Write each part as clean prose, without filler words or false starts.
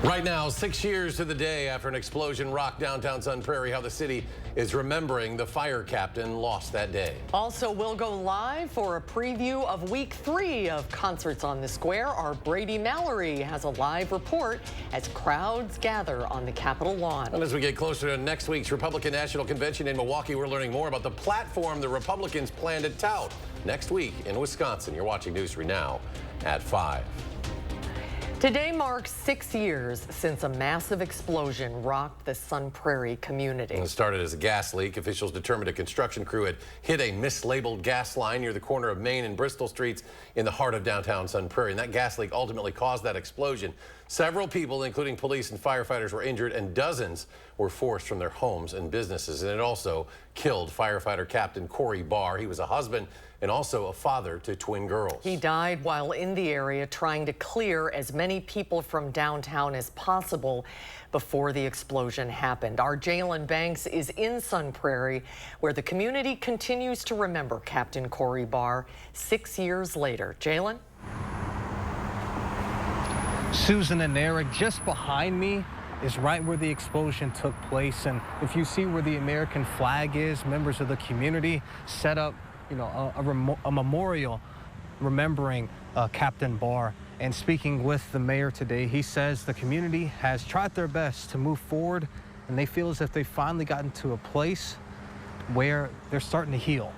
Right now, 6 years to the day after an explosion rocked downtown Sun Prairie, how the city is remembering the fire captain lost that day. Also, we'll go live for a preview of week 3 of Concerts on the Square. Our Brady Mallory has a live report as crowds gather on the Capitol lawn. And as we get closer to next week's Republican National Convention in Milwaukee, we're learning more about the platform the Republicans plan to tout next week in Wisconsin. You're watching News 3 Now at 5. Today marks 6 years since a massive explosion rocked the Sun Prairie community. It started as a gas leak. Officials determined a construction crew had hit a mislabeled gas line near the corner of Main and Bristol Streets in the heart of downtown Sun Prairie. And that gas leak ultimately caused that explosion. Several people, including police and firefighters, were injured, and dozens were forced from their homes and businesses. And it also killed firefighter Captain Corey Barr. He was a husband and also a father to twin girls. He died while in the area trying to clear as many people from downtown as possible before the explosion happened. Our Jalen Banks is in Sun Prairie, where the community continues to remember Captain Corey Barr 6 years later. Jalen? Susan and Eric, just behind me is right where the explosion took place. And if you see where the American flag is, members of the community set up a memorial remembering Captain Barr. And speaking with the mayor today, he says the community has tried their best to move forward, and they feel as if they've finally gotten to a place where they're starting to heal.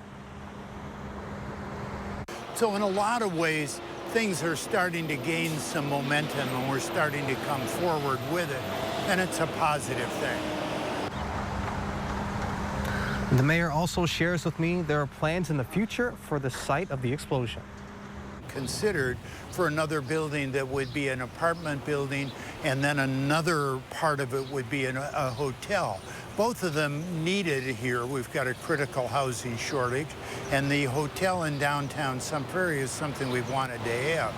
So in a lot of ways, things are starting to gain some momentum, and we're starting to come forward with it, and it's a positive thing. The mayor also shares with me there are plans in the future for the site of the explosion. Considered for another building that would be an apartment building, and then another part of it would be a hotel. Both of them needed here. We've got a critical housing shortage, and the hotel in downtown Sun Prairie is something we've wanted to have.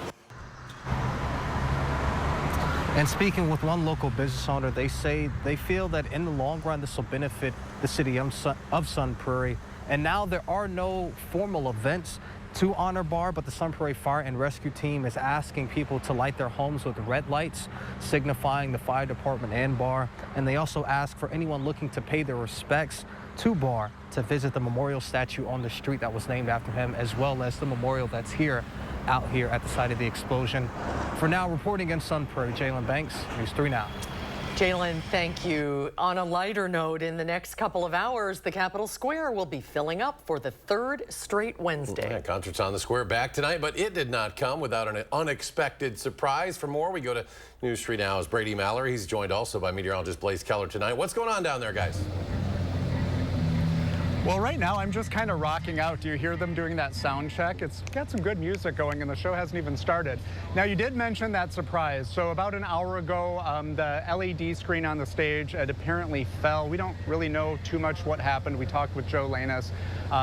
And speaking with one local business owner, they say they feel that in the long run this will benefit the city of Sun Prairie. And now there are no formal events to honor Barr, but the Sun Prairie Fire and Rescue Team is asking people to light their homes with red lights, signifying the fire department and Barr. And they also ask for anyone looking to pay their respects to Barr to visit the memorial statue on the street that was named after him, as well as the memorial that's out here at the site of the explosion. For now, reporting in Sun Prairie, Jalen Banks, News 3 Now. Jalen, thank you. On a lighter note, in the next couple of hours, the Capitol Square will be filling up for the 3rd straight Wednesday. Yeah, Concerts on the Square back tonight, but it did not come without an unexpected surprise. For more, we go to News 3 Now's Brady Mallory. He's joined also by meteorologist Blaze Keller tonight. What's going on down there, guys? Well, right now I'm just kind of rocking out. Do you hear them doing that sound check? It's got some good music going, and the show hasn't even started. Now, you did mention that surprise. So about an hour ago, the LED screen on the stage it apparently fell. We don't really know too much what happened. We talked with Joe Lanus.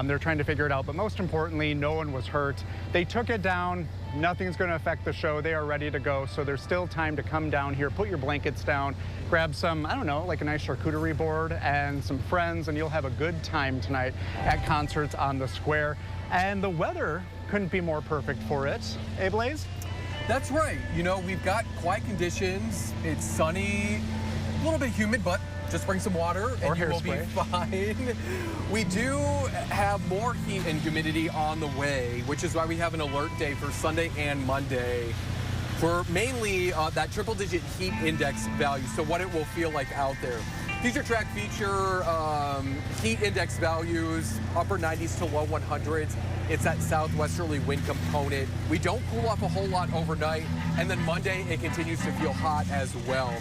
They're trying to figure it out, but most importantly, no one was hurt. They took it down. Nothing's going to affect the show. They are ready to go, so there's still time to come down here, put your blankets down, grab some, I don't know, like a nice charcuterie board and some friends, and you'll have a good time tonight at Concerts on the Square. And the weather couldn't be more perfect for it. Eh, Blaze? That's right. You know, we've got quiet conditions. It's sunny, a little bit humid, but just bring some water and you will be fine. We do have more heat and humidity on the way, which is why we have an alert day for Sunday and Monday for mainly that triple-digit heat index value, so what it will feel like out there. Future track feature heat index values, upper 90s to low 100s. It's that southwesterly wind component. We don't cool off a whole lot overnight, and then Monday it continues to feel hot as well.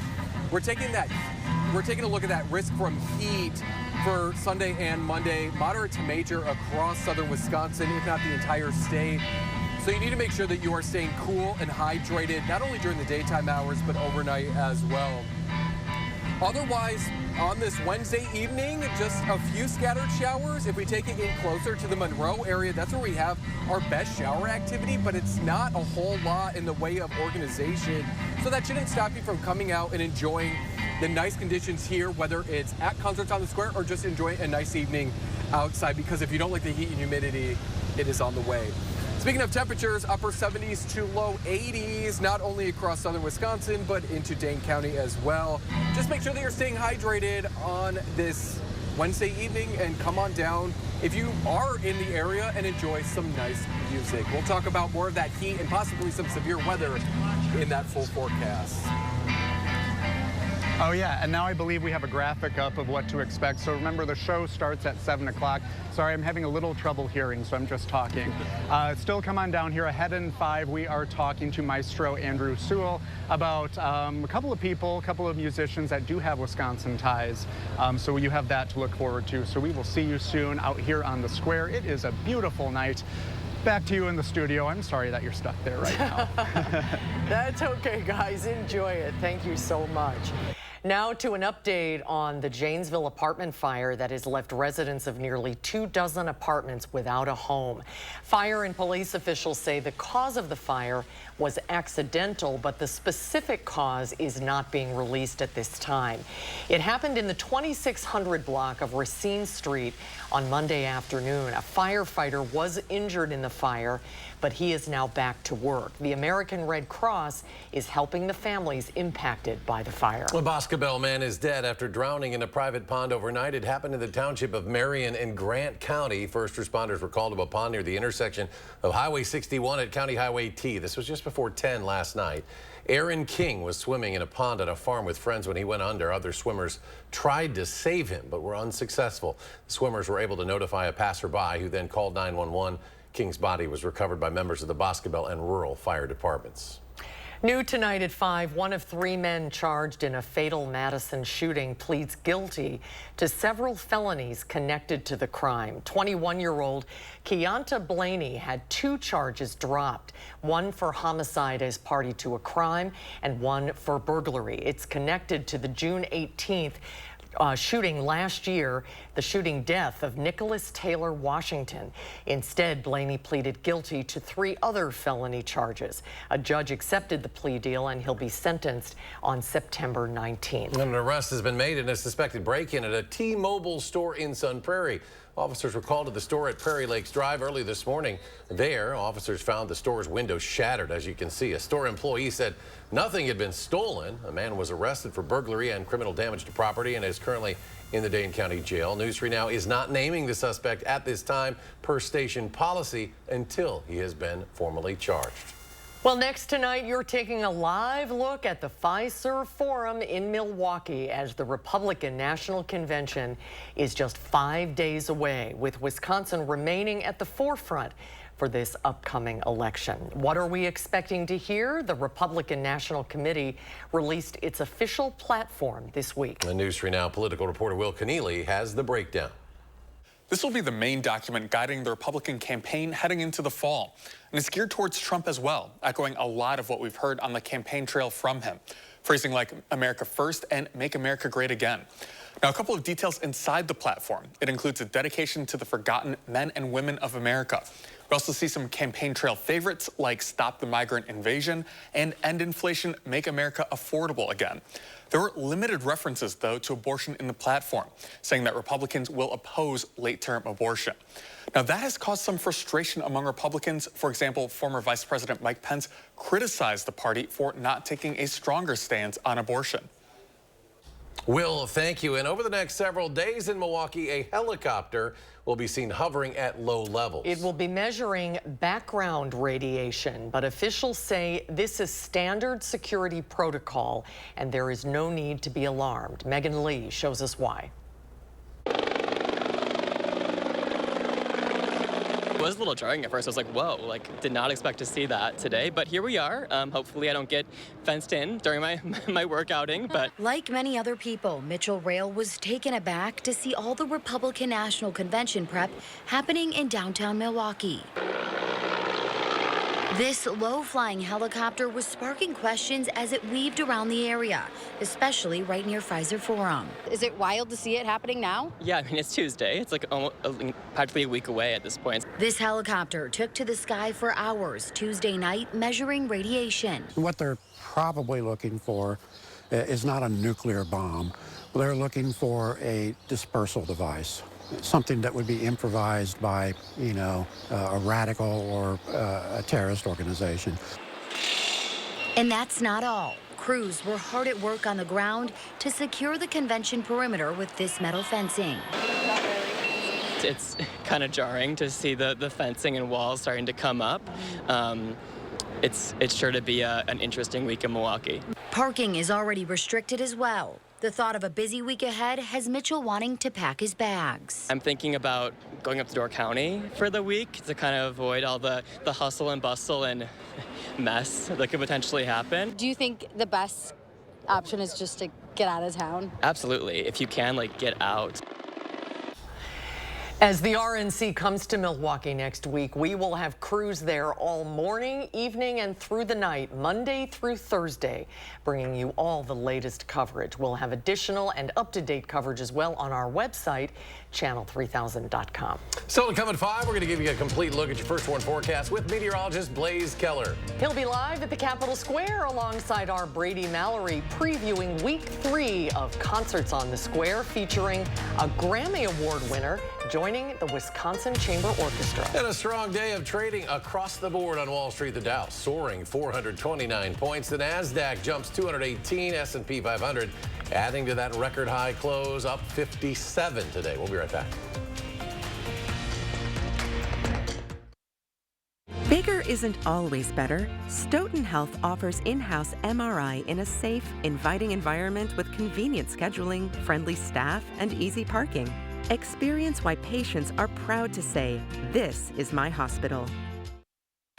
We're taking a look at that risk from heat for Sunday and Monday, moderate to major across southern Wisconsin, if not the entire state. So you need to make sure that you are staying cool and hydrated, not only during the daytime hours, but overnight as well. Otherwise, on this Wednesday evening, just a few scattered showers. If we take it in closer to the Monroe area, that's where we have our best shower activity, but it's not a whole lot in the way of organization. So that shouldn't stop you from coming out and enjoying the nice conditions here, whether it's at Concerts on the Square or just enjoying a nice evening outside, because if you don't like the heat and humidity, it is on the way. Speaking of temperatures, upper 70s to low 80s, not only across southern Wisconsin, but into Dane County as well. Just make sure that you're staying hydrated on this Wednesday evening and come on down if you are in the area and enjoy some nice music. We'll talk about more of that heat and possibly some severe weather in that full forecast. Oh yeah, and now I believe we have a graphic up of what to expect. So remember, the show starts at 7 o'clock. Sorry, I'm having a little trouble hearing, so I'm just talking. Still come on down here. Ahead in 5, we are talking to Maestro Andrew Sewell about a couple of people, a couple of musicians that do have Wisconsin ties. So you have that to look forward to. So we will see you soon out here on the square. It is a beautiful night. Back to you in the studio. I'm sorry that you're stuck there right now. That's okay, guys. Enjoy it. Thank you so much. Now to an update on the Janesville apartment fire that has left residents of nearly 24 apartments without a home. Fire and police officials say the cause of the fire was accidental, but the specific cause is not being released at this time. It happened in the 2600 block of Racine Street on Monday afternoon. A firefighter was injured in the fire, but he is now back to work. The American Red Cross is helping the families impacted by the fire. A Boscobel man is dead after drowning in a private pond overnight. It happened in the township of Marion in Grant County. First responders were called to a pond near the intersection of Highway 61 at County Highway T. This was just before 10 last night. Aaron King was swimming in a pond at a farm with friends when he went under. Other swimmers tried to save him, but were unsuccessful. The swimmers were able to notify a passerby who then called 911. King's body was recovered by members of the Boscobel and rural fire departments. New tonight at 5, one of 3 men charged in a fatal Madison shooting pleads guilty to several felonies connected to the crime. 21-year-old Keonta Blaney had 2 charges dropped, one for homicide as party to a crime and one for burglary. It's connected to the June 18th shooting last year, the shooting death of Nicholas Taylor Washington. Instead, Blaney pleaded guilty to 3 other felony charges. A judge accepted the plea deal and he'll be sentenced on September 19th. An arrest has been made in a suspected break-in at a T-Mobile store in Sun Prairie. Officers were called to the store at Prairie Lakes Drive early this morning. There, officers found the store's window shattered, as you can see. A store employee said nothing had been stolen. A man was arrested for burglary and criminal damage to property and is currently in the Dane County Jail. News 3 Now is not naming the suspect at this time per station policy until he has been formally charged. Well, next tonight, you're taking a live look at the Fiserv Forum in Milwaukee as the Republican National Convention is just 5 days away, with Wisconsin remaining at the forefront for this upcoming election. What are we expecting to hear? The Republican National Committee released its official platform this week. The News 3 Now political reporter Will Keneally has the breakdown. This will be the main document guiding the Republican campaign heading into the fall. And it's geared towards Trump as well, echoing a lot of what we've heard on the campaign trail from him. Phrasing like America First and Make America Great Again. Now, a couple of details inside the platform. It includes a dedication to the forgotten men and women of America. We also see some campaign trail favorites like Stop the Migrant Invasion and End Inflation, Make America Affordable Again. There were limited references, though, to abortion in the platform, saying that Republicans will oppose late-term abortion. Now, that has caused some frustration among Republicans. For example, former Vice President Mike Pence criticized the party for not taking a stronger stance on abortion. Will, thank you. And over the next several days in Milwaukee, a helicopter will be seen hovering at low levels. It will be measuring background radiation, but officials say this is standard security protocol and there is no need to be alarmed. Megan Lee shows us why. It was a little jarring at first. I was like, whoa, like did not expect to see that today, but here we are. Hopefully I don't get fenced in during my work outing, but. Like many other people, Mitchell Rail was taken aback to see all the Republican National Convention prep happening in downtown Milwaukee. This low-flying helicopter was sparking questions as it weaved around the area, especially right near Fiserv Forum. Is it wild to see it happening now? Yeah, I mean, it's Tuesday. It's like almost, practically a week away at this point. This helicopter took to the sky for hours Tuesday night, measuring radiation. What they're probably looking for is not a nuclear bomb. They're looking for a dispersal device. something that would be improvised by, you know, a radical or a terrorist organization. And that's not all. Crews were hard at work on the ground to secure the convention perimeter with this metal fencing. It's kind of jarring to see the fencing and walls starting to come up. It's sure to be an interesting week in Milwaukee. Parking is already restricted as well. The thought of a busy week ahead has Mitchell wanting to pack his bags. I'm thinking about going up to Door County for the week to kind of avoid all the hustle and bustle and mess that could potentially happen. Do you think the best option is just to get out of town? Absolutely. If you can, like, get out. As the RNC comes to Milwaukee next week, we will have crews there all morning, evening, and through the night, Monday through Thursday, bringing you all the latest coverage. We'll have additional and up-to-date coverage as well on our website, channel3000.com. So coming at 5, we're going to give you a complete look at your first warn forecast with meteorologist Blaze Keller. He'll be live at the Capitol Square alongside our Brady Mallory, previewing week 3 of Concerts on the Square, featuring a Grammy Award winner joining the Wisconsin Chamber Orchestra. And a strong day of trading across the board on Wall Street. The Dow soaring 429 points. The NASDAQ jumps 218. S&P 500 adding to that record high close, up 57 today. We'll be right back. Bigger isn't always better. Stoughton Health offers in-house MRI in a safe, inviting environment with convenient scheduling, friendly staff, and easy parking. Experience why patients are proud to say, "This is my hospital."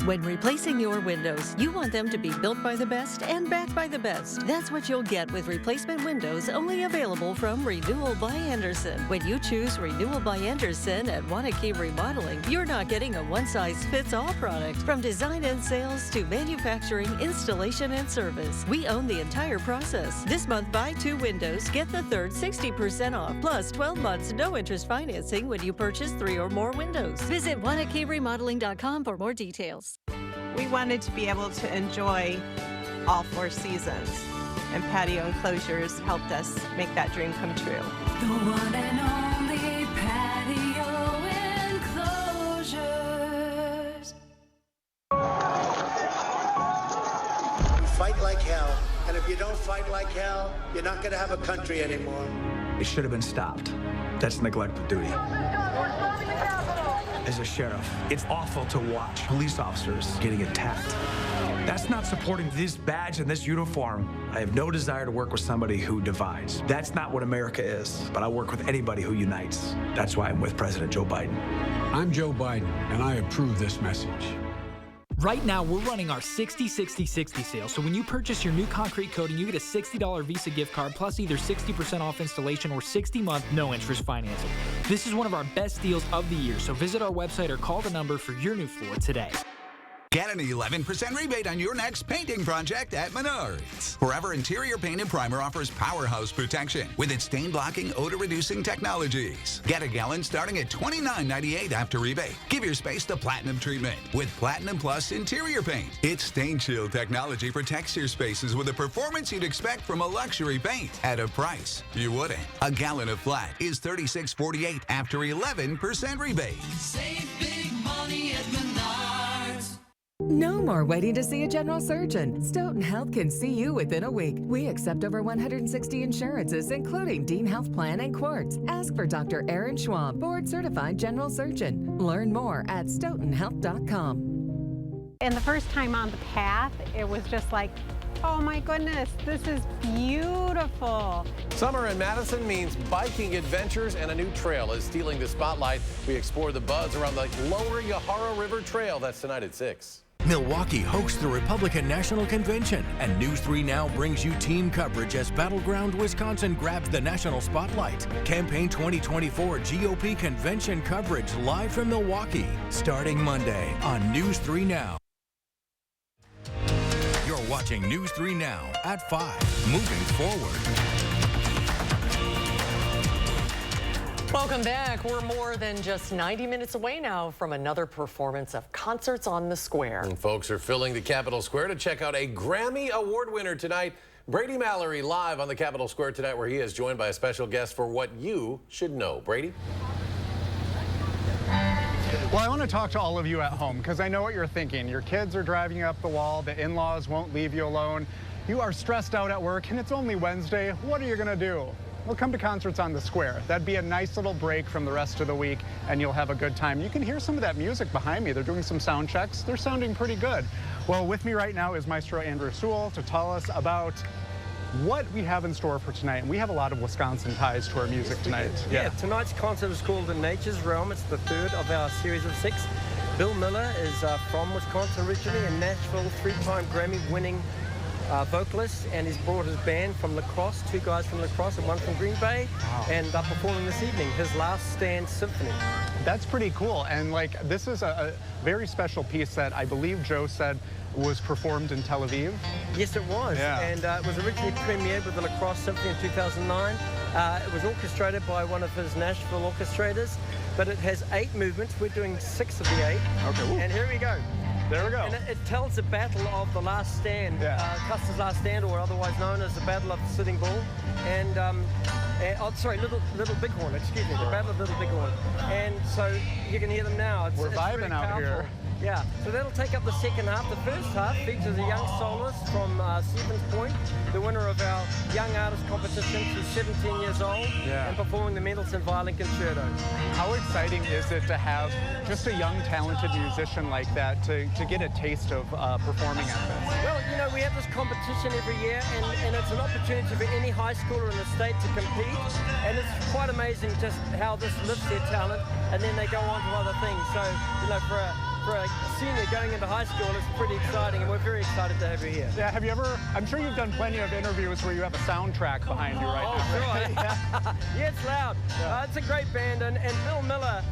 When replacing your windows, you want them to be built by the best and backed by the best. That's what you'll get with replacement windows only available from Renewal by Andersen. When you choose Renewal by Andersen at Wanakee Remodeling, you're not getting a one-size-fits-all product. From design and sales to manufacturing, installation, and service, we own the entire process. This month, buy 2 windows, get the third 60% off, plus 12 months no-interest financing when you purchase 3 or more windows. Visit WanakeeRemodeling.com for more details. We wanted to be able to enjoy all 4 seasons, and patio enclosures helped us make that dream come true. The one and only patio enclosures. Fight like hell, and if you don't fight like hell, you're not going to have a country anymore. It should have been stopped. That's neglect of duty. As a sheriff, it's awful to watch police officers getting attacked. That's not supporting this badge and this uniform. I have no desire to work with somebody who divides. That's not what America is, but I work with anybody who unites. That's why I'm with President Joe Biden. I'm Joe Biden, and I approve this message. Right now, we're running our 60-60-60 sale. So when you purchase your new concrete coating, you get a $60 Visa gift card plus either 60% off installation or 60-month no-interest financing. This is one of our best deals of the year, so visit our website or call the number for your new floor today. Get an 11% rebate on your next painting project at Menards. Forever Interior Paint and Primer offers powerhouse protection with its stain-blocking, odor-reducing technologies. Get a gallon starting at $29.98 after rebate. Give your space the Platinum treatment with Platinum Plus Interior Paint. Its Stain Shield technology protects your spaces with a performance you'd expect from a luxury paint at a price you wouldn't. A gallon of flat is $36.48 after 11% rebate. Save big money at Menards. No more waiting to see a general surgeon. Stoughton Health can see you within a week. We accept over 160 insurances, including Dean Health Plan and Quartz. Ask for Dr. Aaron Schwab, board-certified general surgeon. Learn more at stoughtonhealth.com. And the first time on the path, it was just like, oh my goodness, this is beautiful. Summer in Madison means biking adventures, and a new trail is stealing the spotlight. We explore the buzz around the Lower Yahara River Trail. That's tonight at 6. Milwaukee hosts the Republican National Convention, and News 3 Now brings you team coverage as Battleground Wisconsin grabs the national spotlight. Campaign 2024 GOP convention coverage live from Milwaukee, starting Monday on News 3 Now. You're watching News 3 Now at 5, moving forward. Welcome back. We're more than just 90 minutes away now from another performance of Concerts on the Square. And folks are filling the Capitol Square to check out a Grammy Award winner tonight. Brady Mallory live on the Capitol Square tonight, where he is joined by a special guest for what you should know. Brady? Well, I want to talk to all of you at home because I know what you're thinking. Your kids are driving you up the wall. The in-laws won't leave you alone. You are stressed out at work and it's only Wednesday. What are you going to do? Well, come to Concerts on the Square. That'd be a nice little break from the rest of the week and you'll have a good time. You can hear some of that music behind me. They're doing some sound checks. They're sounding pretty good. Well, with me right now is Maestro Andrew Sewell to tell us about what we have in store for tonight. And we have a lot of Wisconsin ties to our music tonight. Yeah, tonight's concert is called In Nature's Realm. It's the third of our series of 6. Bill Miller is from Wisconsin originally, a Nashville 3-time Grammy-winning vocalist, and he's brought his band from La Crosse, 2 guys from La Crosse and 1 from Green Bay, and they're performing this evening, his Last Stand Symphony. That's pretty cool, and like this is a very special piece that I believe Joe said was performed in Tel Aviv. Yes, it was, and it was originally premiered with the La Crosse Symphony in 2009. It was orchestrated by one of his Nashville orchestrators, but it has 8 movements. We're doing 6 of the 8. Okay. And here we go. There we go. And it tells the battle of the Last Stand, Custer's Last Stand, or otherwise known as the Battle of the Sitting Bull. And, Little Bighorn, excuse me, the Battle of Little Bighorn. And so you can hear them now. We're vibing really out powerful. here. Yeah, so that'll take up the second half. The first half features a young soloist from Stevens Point, the winner of our Young Artist competition. She's 17 years old and performing the Mendelssohn Violin Concerto. How exciting is it to have just a young, talented musician like that to get a taste of performing at this? Well, you know, we have this competition every year, and it's an opportunity for any high schooler in the state to compete. And it's quite amazing just how this lifts their talent, and then they go on to other things. So, you know, for a senior going into high school, it's pretty exciting, and we're very excited to have you here. Yeah, have you ever, I'm sure you've done plenty of interviews where you have a soundtrack behind you right now. Sure. Yeah, it's loud. It's a great band, and Bill Miller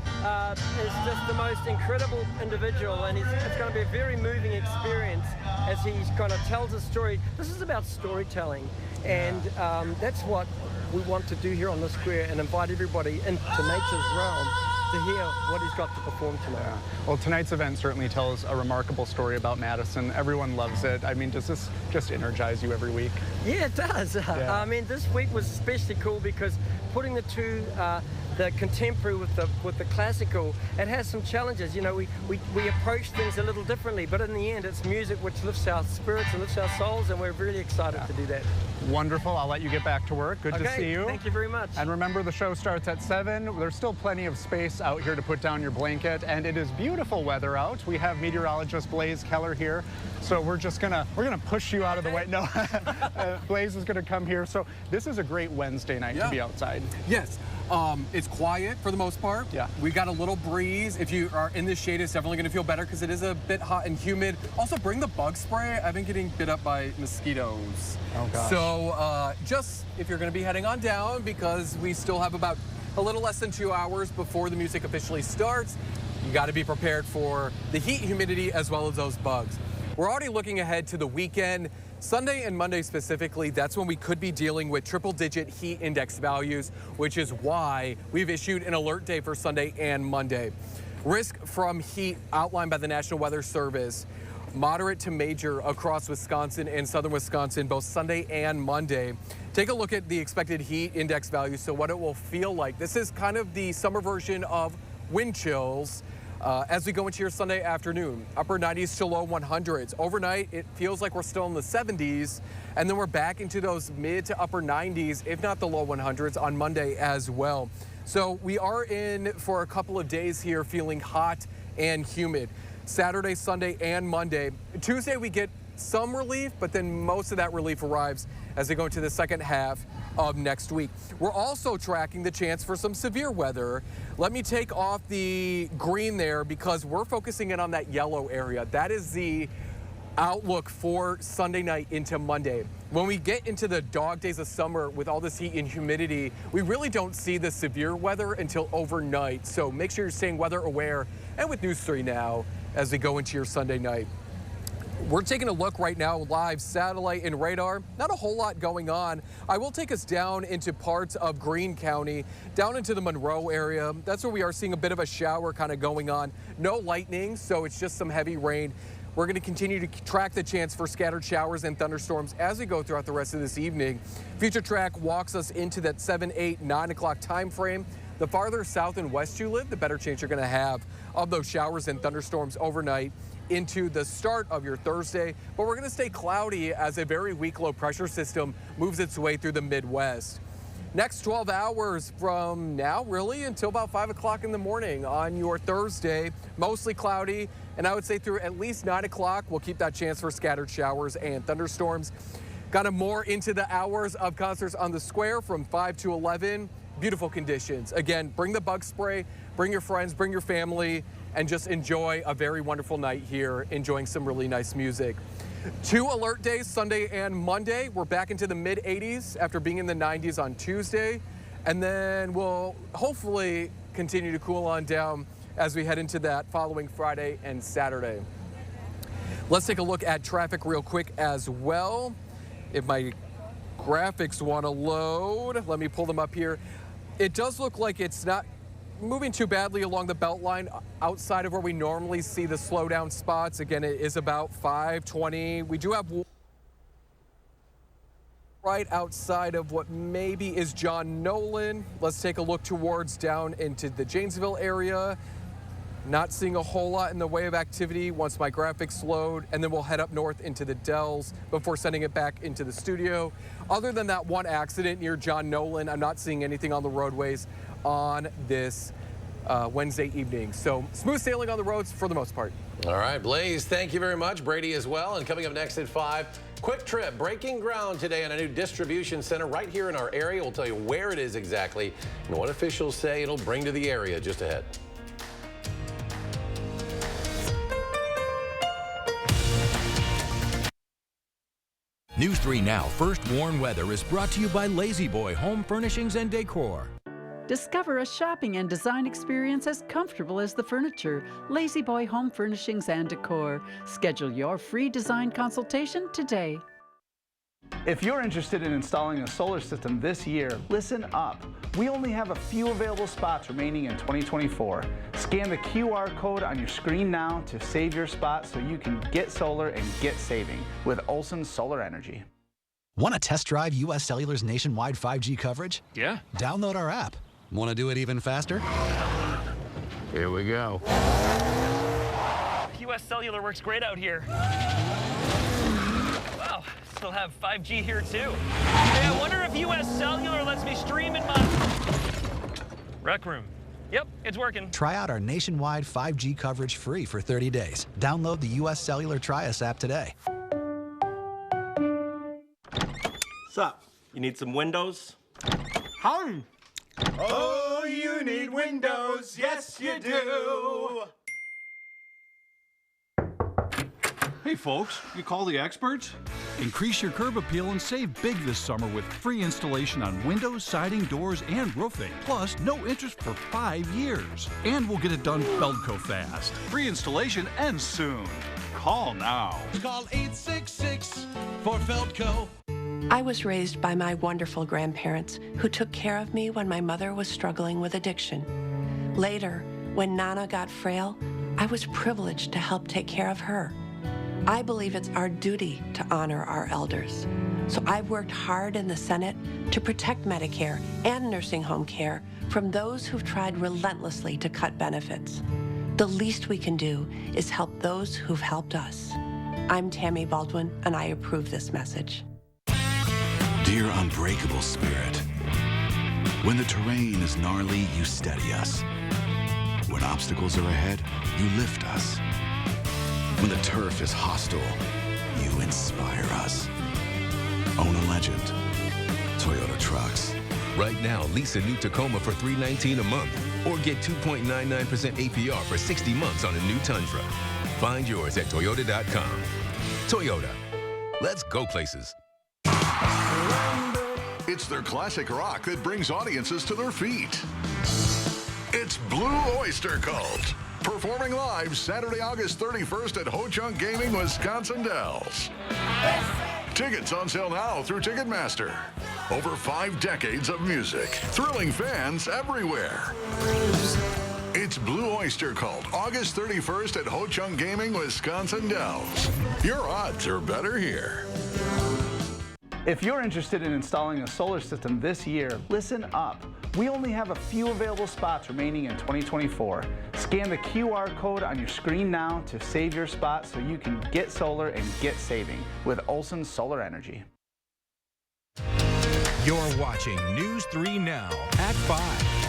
is just the most incredible individual, and it's going to be a very moving experience as he's going to tell the story. This is about storytelling, and that's what we want to do here on the Square, and invite everybody into nature's realm to hear what he's got to perform tonight. Yeah. Well, tonight's event certainly tells a remarkable story about Madison. Everyone loves it. I mean, does this just energize you every week? Yeah, it does. I mean, this week was especially cool because putting the two, the contemporary with the classical, it has some challenges. You know, we approach things a little differently, but in the end, it's music which lifts our spirits and lifts our souls, and we're really excited to do that. Wonderful. I'll let you get back to work. Good to see you. Thank you very much. And remember, the show starts at 7. There's still plenty of space out here to put down your blanket, and it is beautiful weather out. We have meteorologist Blaze Keller here, so we're gonna push you out of the way. No, Blaze is gonna come here. So this is a great Wednesday night to be outside. Yes. It's quiet for the most part. Yeah. We got a little breeze. If you are in the shade, it's definitely going to feel better because it is a bit hot and humid. Also, bring the bug spray. I've been getting bit up by mosquitoes. Oh, gosh. So just if you're going to be heading on down, because we still have about a little less than 2 hours before the music officially starts, you got to be prepared for the heat, humidity, as well as those bugs. We're already looking ahead to the weekend. Sunday and Monday specifically, that's when we could be dealing with triple-digit heat index values, which is why we've issued an alert day for Sunday and Monday. Risk from heat outlined by the National Weather Service, moderate to major across Wisconsin and southern Wisconsin, both Sunday and Monday. Take a look at the expected heat index values, so what it will feel like. This is kind of the summer version of wind chills. As we go into your Sunday afternoon, upper 90s to low 100s. Overnight, it feels like we're still in the 70s, and then we're back into those mid to upper 90s, if not the low 100s, on Monday as well. So we are in for a couple of days here feeling hot and humid. Saturday, Sunday, and Monday. Tuesday, we get some relief, but then most of that relief arrives as we go into the second half of next week. We're also tracking the chance for some severe weather. Let me take off the green there because we're focusing in on that yellow area. That is the outlook for Sunday night into Monday. When we get into the dog days of summer with all this heat and humidity, we really don't see the severe weather until overnight. So make sure you're staying weather aware and with News 3 now as we go into your Sunday night. We're taking a look right now, live satellite and radar. Not a whole lot going on. I will take us down into parts of Greene County, down into the Monroe area. That's where we are seeing a bit of a shower kind of going on. No lightning, so it's just some heavy rain. We're going to continue to track the chance for scattered showers and thunderstorms as we go throughout the rest of this evening. Future Track walks us into that 7, 8, 9 o'clock time frame. The farther south and west you live, the better chance you're going to have of those showers and thunderstorms overnight into the start of your Thursday. But we're going to stay cloudy as a very weak low pressure system moves its way through the Midwest. Next 12 hours from now, really, until about 5 o'clock in the morning on your Thursday, mostly cloudy. And I would say through at least 9 o'clock, we'll keep that chance for scattered showers and thunderstorms. Kind of more into the hours of concerts on the square from 5 to 11. Beautiful conditions. Again, bring the bug spray, bring your friends, bring your family, and just enjoy a very wonderful night here, enjoying some really nice music. 2 alert days, Sunday and Monday. We're back into the mid 80s after being in the 90s on Tuesday. And then we'll hopefully continue to cool on down as we head into that following Friday and Saturday. Let's take a look at traffic real quick as well. If my graphics want to load, let me pull them up here. It does look like it's not moving too badly along the Beltline outside of where we normally see the slowdown spots. Again, it is about 520. We do have right outside of what maybe is John Nolan. Let's take a look towards down into the Janesville area. Not seeing a whole lot in the way of activity once my graphics load, and then we'll head up north into the Dells before sending it back into the studio. Other than that one accident near John Nolan, I'm not seeing anything on the roadways on this Wednesday evening. So smooth sailing on the roads for the most part. All right, Blaze, thank you very much. Brady as well. And coming up next at 5, Quick Trip, breaking ground today on a new distribution center right here in our area. We'll tell you where it is exactly and what officials say it'll bring to the area just ahead. News 3 Now First Warn Weather is brought to you by Lazy Boy Home Furnishings and Decor. Discover a shopping and design experience as comfortable as the furniture. Lazy Boy Home Furnishings and Decor. Schedule your free design consultation today. If you're interested in installing a solar system this year, listen up. We only have a few available spots remaining in 2024. Scan the QR code on your screen now to save your spot so you can get solar and get saving with Olson Solar Energy. Want to test drive U.S. Cellular's nationwide 5G coverage? Yeah. Download our app. Want to do it even faster? Here we go. U.S. Cellular works great out here. Wow, still have 5G here too. Hey, I wonder if U.S. Cellular lets me stream in my rec room. Yep, it's working. Try out our nationwide 5G coverage free for 30 days. Download the U.S. Cellular Try Us app today. What's up? You need some windows? Howdy. Oh, you need windows, yes you do. Hey folks, you call the experts? Increase your curb appeal and save big this summer with free installation on windows, siding, doors, and roofing. Plus, no interest for 5 years. And we'll get it done Feldco fast. Free installation ends soon. Call now. Call 866 for Feldco. I was raised by my wonderful grandparents who took care of me when my mother was struggling with addiction. Later, when Nana got frail, I was privileged to help take care of her. I believe it's our duty to honor our elders. So I've worked hard in the Senate to protect Medicare and nursing home care from those who've tried relentlessly to cut benefits. The least we can do is help those who've helped us. I'm Tammy Baldwin, and I approve this message. Dear unbreakable spirit, when the terrain is gnarly, you steady us. When obstacles are ahead, you lift us. When the turf is hostile, you inspire us. Own a legend. Toyota Trucks. Right now, lease a new Tacoma for $319 a month or get 2.99% APR for 60 months on a new Tundra. Find yours at Toyota.com. Toyota. Let's go places. It's their classic rock that brings audiences to their feet. It's Blue Oyster Cult, performing live Saturday, August 31st at Ho Chunk Gaming, Wisconsin Dells. Tickets on sale now through Ticketmaster. Over 5 decades of music, thrilling fans everywhere. It's Blue Oyster Cult, August 31st at Ho Chunk Gaming, Wisconsin Dells. Your odds are better here. If you're interested in installing a solar system this year, listen up. We only have a few available spots remaining in 2024. Scan the QR code on your screen now to save your spot so you can get solar and get saving with Olson Solar Energy. You're watching News 3 Now at 5.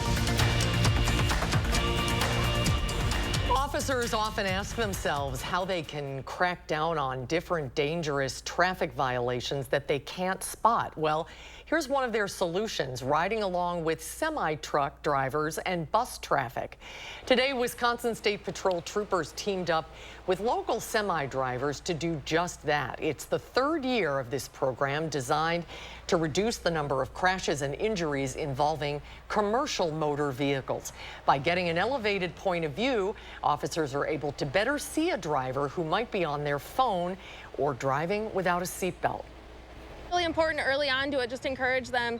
Officers often ask themselves how they can crack down on different dangerous traffic violations that they can't spot. Well, here's one of their solutions: riding along with semi-truck drivers and bus traffic. Today, Wisconsin State Patrol troopers teamed up with local semi-drivers to do just that. It's the third year of this program, designed to reduce the number of crashes and injuries involving commercial motor vehicles. By getting an elevated point of view, officers are able to better see a driver who might be on their phone or driving without a seatbelt. Really important early on to just encourage them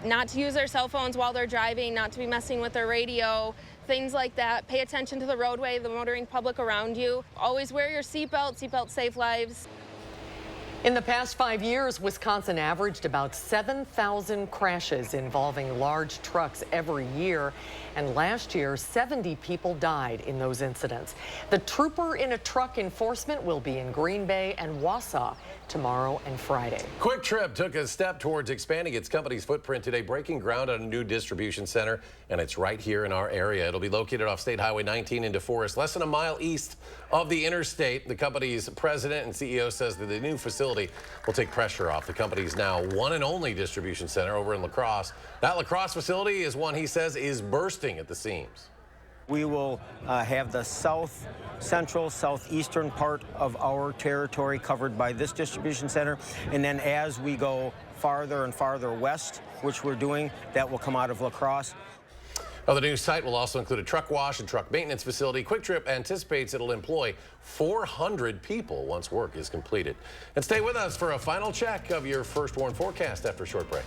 not to use their cell phones while they're driving, not to be messing with their radio, things like that. Pay attention to the roadway, the motoring public around you. Always wear your seatbelt. Seatbelts save lives. In the past 5 years, Wisconsin averaged about 7,000 crashes involving large trucks every year. And last year, 70 people died in those incidents. The Trooper in a Truck enforcement will be in Green Bay and Wausau tomorrow and Friday. Quick Trip took a step towards expanding its company's footprint today, breaking ground on a new distribution center, and it's right here in our area. It'll be located off State Highway 19 in DeForest, less than a mile east of the interstate. The company's president and CEO says that the new facility will take pressure off the company's now one and only distribution center over in La Crosse. That La Crosse facility is one he says is bursting at the seams. We will have the south central, southeastern part of our territory covered by this distribution center. And then as we go farther and farther west, which we're doing, that will come out of La Crosse. Well, the new site will also include a truck wash and truck maintenance facility. Quick Trip anticipates it'll employ 400 people once work is completed. And stay with us for a final check of your First Warn forecast after a short break.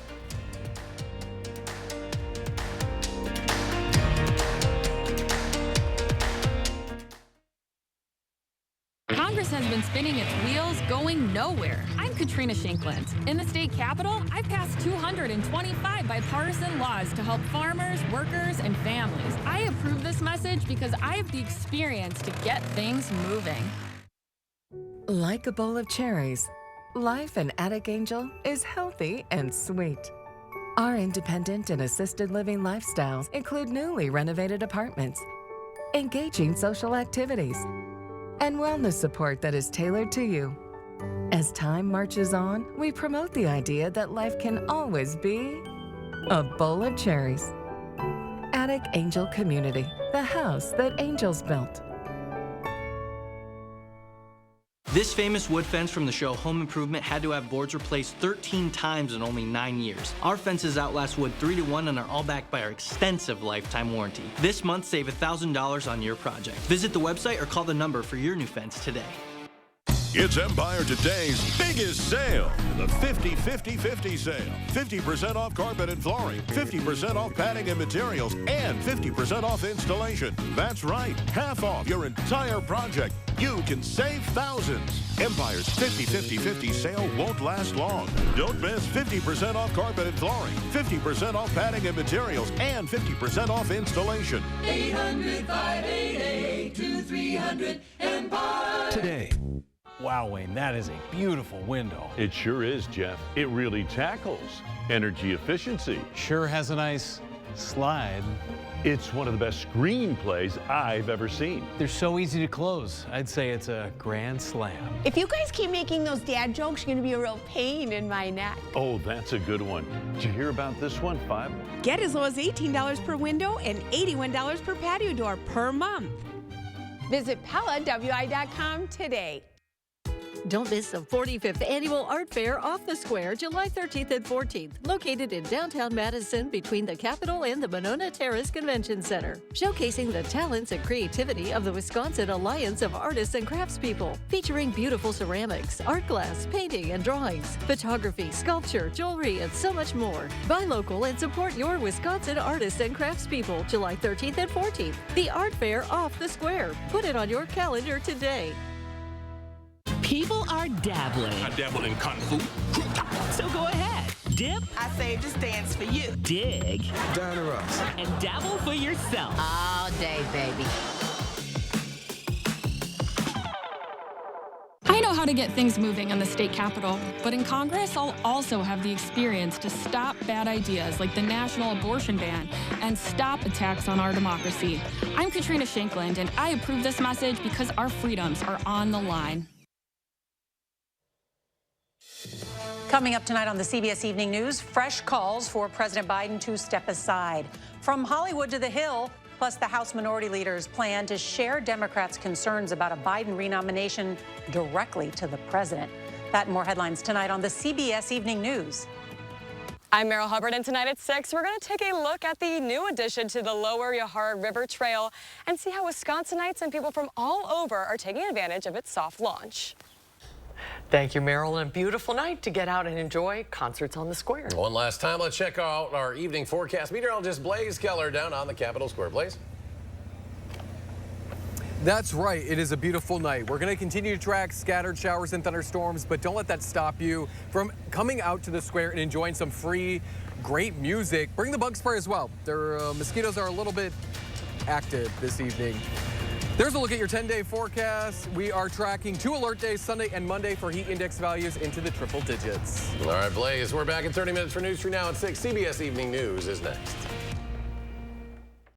Congress has been spinning its wheels, going nowhere. I'm Katrina Shankland. In the state capitol, I've passed 225 bipartisan laws to help farmers, workers, and families. I approve this message because I have the experience to get things moving. Like a bowl of cherries, life in Attic Angel is healthy and sweet. Our independent and assisted living lifestyles include newly renovated apartments, engaging social activities, and wellness support that is tailored to you. As time marches on, we promote the idea that life can always be a bowl of cherries. Attic Angel Community, the house that angels built. This famous wood fence from the show Home Improvement had to have boards replaced 13 times in only 9 years. Our fences outlast wood 3 to 1 and are all backed by our extensive lifetime warranty. This month, save $1,000 on your project. Visit the website or call the number for your new fence today. It's Empire Today's biggest sale, the 50-50-50 sale. 50% off carpet and flooring, 50% off padding and materials, and 50% off installation. That's right, half off your entire project. You can save thousands. Empire's 50-50-50 sale won't last long. Don't miss 50% off carpet and flooring, 50% off padding and materials, and 50% off installation. 800-588-2300 Empire. Today. Wow, Wayne, that is a beautiful window. It sure is, Jeff. It really tackles energy efficiency. Sure has a nice slide. It's one of the best screenplays I've ever seen. They're so easy to close. I'd say it's a grand slam. If you guys keep making those dad jokes, you're gonna be a real pain in my neck. Oh, that's a good one. Did you hear about this one, Five? Get as low as $18 per window and $81 per patio door per month. Visit PellaWI.com today. Don't miss the 45th Annual Art Fair Off the Square, July 13th and 14th, located in downtown Madison between the Capitol and the Monona Terrace Convention Center. Showcasing the talents and creativity of the Wisconsin Alliance of Artists and Craftspeople, featuring beautiful ceramics, art glass, painting and drawings, photography, sculpture, jewelry, and so much more. Buy local and support your Wisconsin artists and craftspeople, July 13th and 14th. The Art Fair Off the Square. Put it on your calendar today. People are dabbling. I dabble in kung fu. So go Dip. I saved this dance for you. Dig. Diana Ross. And dabble for yourself. All day, baby. I know how to get things moving in the state capitol, but in Congress, I'll also have the experience to stop bad ideas like the national abortion ban and stop attacks on our democracy. I'm Katrina Shankland, and I approve this message because our freedoms are on the line. Coming up tonight on the CBS Evening News, fresh calls for President Biden to step aside. From Hollywood to the Hill, plus the House Minority Leader's plan to share Democrats' concerns about a Biden renomination directly to the president. That and more headlines tonight on the CBS Evening News. I'm Meryl Hubbard, and tonight at 6, we're going to take a look at the new addition to the Lower Yahara River Trail and see how Wisconsinites and people from all over are taking advantage of its soft launch. Thank you, Meryl, and a beautiful night to get out and enjoy concerts on the square. One last time, let's check out our evening forecast. Meteorologist Blaze Keller down on the Capitol Square. Blaze? That's right. It is a beautiful night. We're going to continue to track scattered showers and thunderstorms, but don't let that stop you from coming out to the square and enjoying some free, great music. Bring the bug spray as well. Their mosquitoes are a little bit active this evening. There's a look at your 10-day forecast. We are tracking 2 alert days, Sunday and Monday, for heat index values into the triple digits. All right, Blaze, we're back in 30 minutes for News 3 Now at 6. CBS Evening News is next.